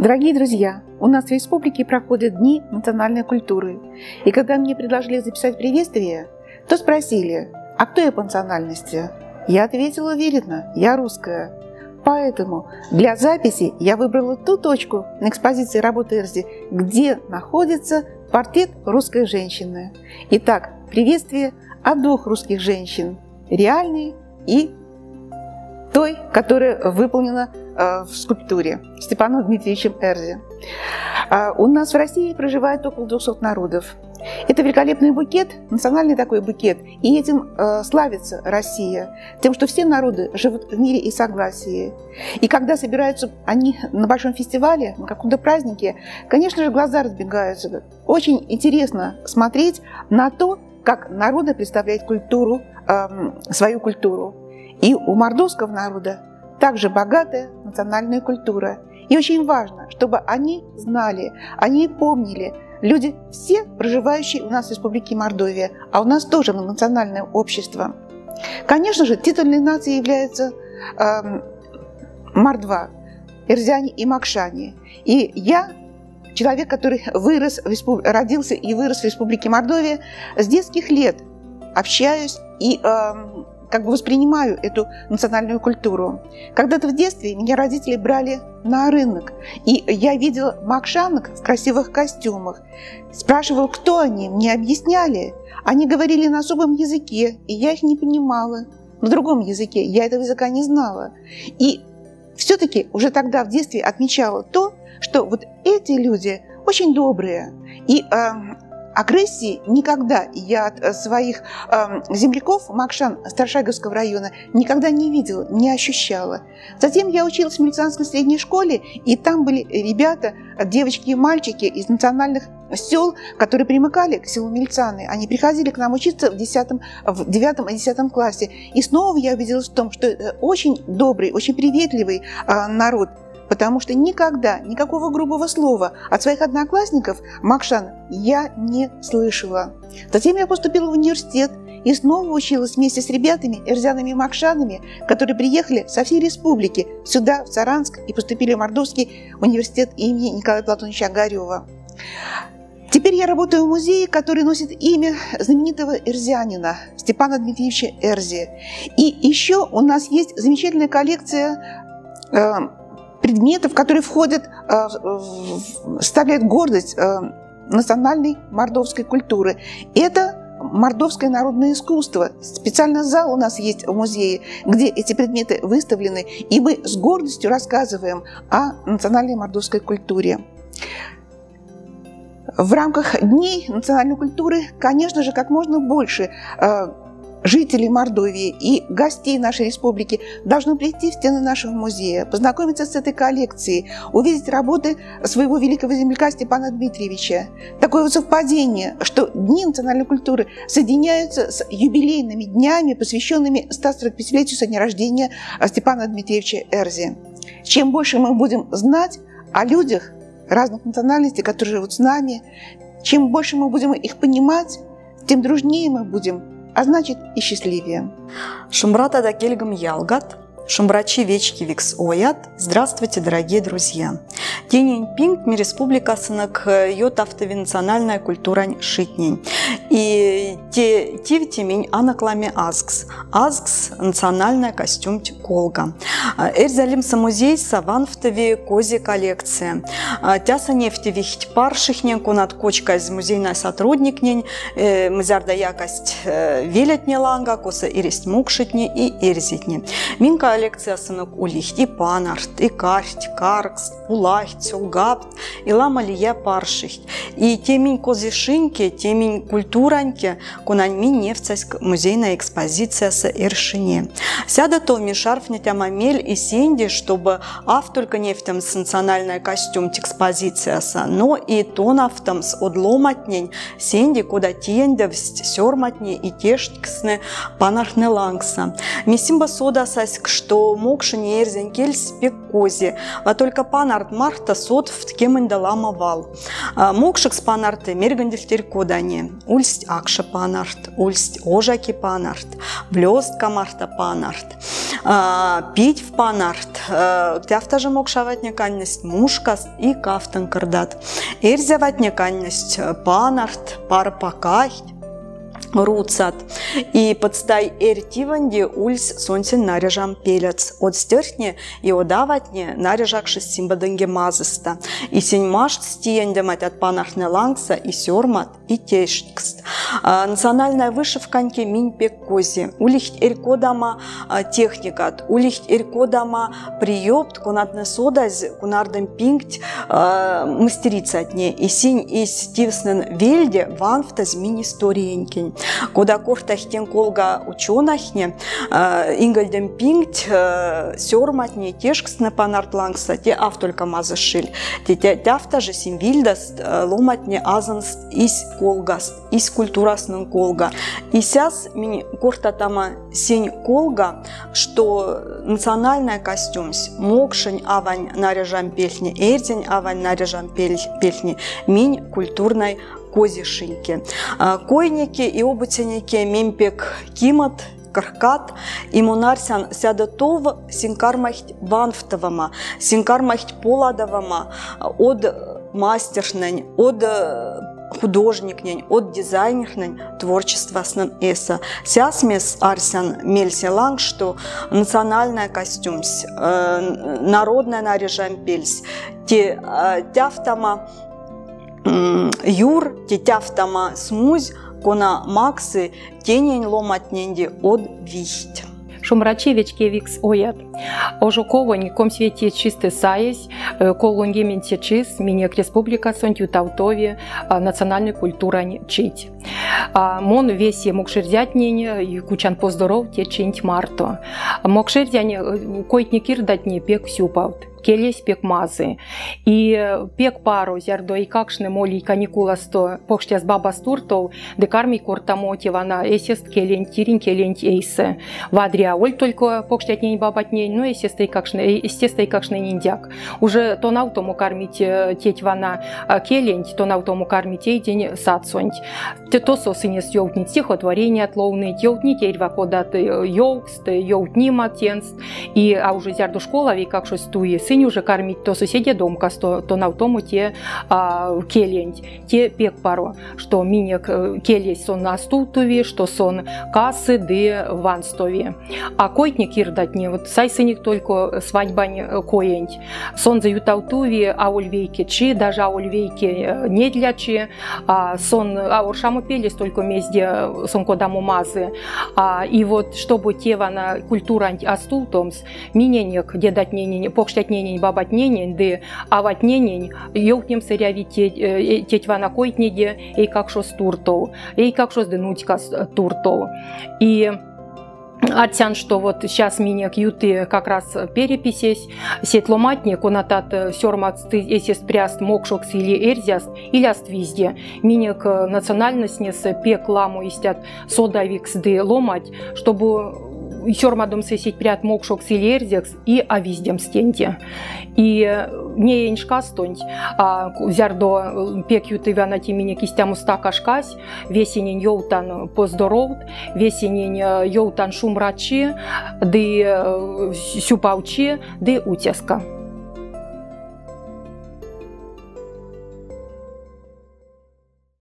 Дорогие друзья, у нас в республике проходят Дни национальной культуры. И когда мне предложили записать приветствие, то спросили, а кто я по национальности? Я ответила уверенно, я русская. Поэтому для записи я выбрала ту точку на экспозиции работы Эрзи, где находится портрет русской женщины. Итак, приветствие от двух русских женщин, реальной и той, которая выполнена в скульптуре Степаном Дмитриевичем Эрзи. У нас в России проживает около 200 народов. Это великолепный букет, национальный такой букет, и этим славится Россия, тем, что все народы живут в мире и согласии. И когда собираются они на большом фестивале, на каком-то празднике, конечно же, глаза разбегаются. Очень интересно смотреть на то, как народы представляют культуру, свою культуру. И у мордовского народа также богатая национальная культура. И очень важно, чтобы они знали, они помнили, люди все, проживающие у нас в Республике Мордовия, а у нас тоже национальное общество. Конечно же, титульной нацией являются мордва, эрзяне и макшане. И я, человек, который родился и вырос в Республике Мордовия, с детских лет общаюсь и воспринимаю эту национальную культуру. Когда-то в детстве меня родители брали на рынок, и я видела макшанок в красивых костюмах. Спрашивала, кто они, мне объясняли. Они говорили на особом языке, и я их не понимала. На другом языке я этого языка не знала. И все-таки уже тогда в детстве отмечала то, что вот эти люди очень добрые. И агрессии никогда я от своих земляков, макшан Старшайговского района, никогда не видела, не ощущала. Затем я училась в милицианской средней школе, и там были ребята, девочки и мальчики из национальных сел, которые примыкали к селу Милицианы. Они приходили к нам учиться в 9 и 10 классе. И снова я убедилась в том, что это очень добрый, очень приветливый народ. Потому что никогда никакого грубого слова от своих одноклассников, макшан, я не слышала. Затем я поступила в университет и снова училась вместе с ребятами, эрзянами и макшанами, которые приехали со всей республики сюда, в Саранск, и поступили в Мордовский университет имени Николая Платоновича Огарева. Теперь я работаю в музее, который носит имя знаменитого эрзянина Степана Дмитриевича Эрзи. И еще у нас есть замечательная коллекция предметов, которые входят, составляют гордость национальной мордовской культуры. Это мордовское народное искусство. Специальный зал у нас есть в музее, где эти предметы выставлены, и мы с гордостью рассказываем о национальной мордовской культуре. В рамках Дней национальной культуры, конечно же, как можно больше жителей Мордовии и гостей нашей республики должны прийти в стены нашего музея, познакомиться с этой коллекцией, увидеть работы своего великого земляка Степана Дмитриевича. Такое вот совпадение, что Дни национальной культуры соединяются с юбилейными днями, посвященными 145-летию со дня рождения Степана Дмитриевича Эрзи. Чем больше мы будем знать о людях разных национальностей, которые живут с нами, чем больше мы будем их понимать, тем дружнее мы будем, а значит и счастливее. Шумрата да кельгам ялгат, шумрачи вечки викс оят. Здравствуйте, дорогие друзья. Тенень пинг ми республикасынок йот автовинациональная культура шитнень. И тивтимень анаклами азгс. Азгс национальная костюм колга. Эрзалимса музей саванфтови кози коллекция. Тяса нефтевихть паршихнен кунат кочка из музейная сотрудникнень. Мзярда якость велетне ланга, коса ирест мукшитни и эрзитни. Мин коллекция сынок улихт и панарт, и карт, каркс, пулахт, сулгапт, и ламалия паршихт. И темень козишинки, темень культураньки, кунань мин нефцайск музейная экспозиция с эршине. Сяда то мишарфня тямамель и сенди, чтобы только нефтем с национальная костюм экспозиция са, но и то нафтом с одломатнень сенди, куда тендевсть, сёрматни и тештиксны панархне лангса. Мисимба сода саськ, что мокшине эрзенкель спек кози, а только панарт марта сот в ткемень далама вал. Мокшик с панарты мергандельтер кодане, ульсть акша панарт, ульсть ожаки панарт, блестка марта панарт. пить в панарт. Тяфта же мокшавать неканность мушкас и кафтан кардат. Эрзявать неканность панарт, парпакахт, руцат. И подстай эртиванди ульс сонсен наряжам пелец. От стерхне и одаватне наряжакши симбаденге мазыста. И сеньмашт стиендемать от панахне лангса и сёрмат и тешкст. Национальная вышивканьке минь пек кози. Улихт эркодама техникат. Улихт эркодама приёбт кунатне содаз кунардем пинкт мастерица от ней. И синь и стивснен вельде ванфтаз мини историенькень. Куда кортахтен колга учёнахне ингальдем пинкт сёрматне тешкстне панарт лангса те автолька мазышиль. Те тяфта же симвильдас ломатне азанс ис колгаст, ис культураснын колга. И сяс мини кортатама сень колга, что национальная костюмс мокшень авань наряжам пельни, эрдень авань наряжам пельни, минь культурной козишиньки. Койники и обутенники мемпек кимат, каркат, и монарсян сядотов синкармахт ванфтовама, синкармахт поладовама, от мастершнень, от художникнень, от дизайнернень творчество снен эса. Сясмес арсян мельселанг, что национальная костюмс, народная наряжам пельс, те тяфтама юр, тетяфтама смузь, кона максы, тенень ломатненди от вихть. Шумрачевичке викс оят. Ожу колонь ком свете чисты саясь, колонь ементе чис, минек республика сонтю таутови, национальной культурань чить. Мон весе мокшердятнень и кучан поздоров те чинть марто. Мокшердяне койтникир датне пек сюпаут. Келесь пек мазы. И пек пару зярдо и какшне моли каникуласто похштяс баба стуртов, декарми кортамотивана, эсест келень тирин келень эйсе. Вадря оль только похштятнень бабатнень, но эсестой какшне ниндяк. Уже то на тому кормить теть вана келень, то на тому кормить эйдень сацонть. То сосынес йоутни стихотворение отловный, йоутни терьва кодат йоукст, йоутни матенст. И а уже зярдо школовей как шестуе сынь уже кормить, то соседи домка, то на тому те келень, те пек паро, что минек келесь сон на стултове, что сон кассы де ванстове. А койтник ирдатне, вот сай сыник только свадьбань коень. Сон за ютаутуве, а ольвейки чи, даже а ольвейки не для чи, сон, а оршаму пелись только мезде сон кодаму мазы. И вот чтобы те вана культурант астултомс, миненек, дедатненень, покштятненень, бабатненень, де аватненень, йоутнем сыряви теть вана койтнеде, и как шо стуртов, и как шо сденутька туртов. И Арцян, что вот сейчас минек юты как раз переписесь, сетломатник, он атат сёрмат эсес пряст мокшокс или эрзяст, или аст везде. Минек национальность нес пек ламу истят содавикс де ломать, чтобы сёрмадом сесить прят мокшокс или эрзякс и авиздем стенте. И не еншка стонть, зярдо пек юты вянати минек истяму стакашкась, весенень йоутан поздоровт, весенень йоутан шумрачи, де сюпаучи, де утеска.